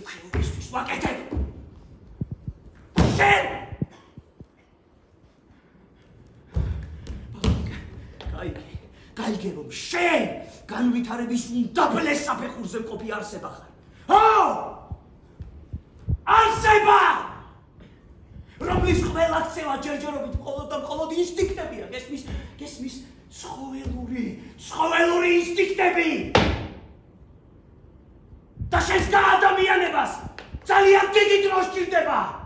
სიცხეებისთვის ვაკეთებ. შენ! გაიგე რომ შენ განვითარების უდაბლეს საფეხურზე მყოფი არსება ხარ. ხო! არსება! რომლის ყველა ქცევა ჯერჯერობით მხოლოდ და მხოლოდ ინსტინქტებია. გესმის ცხოველური ინსტინქტები. და შენს ადამიანებას ძალიან დიდი დრო სჭირდება.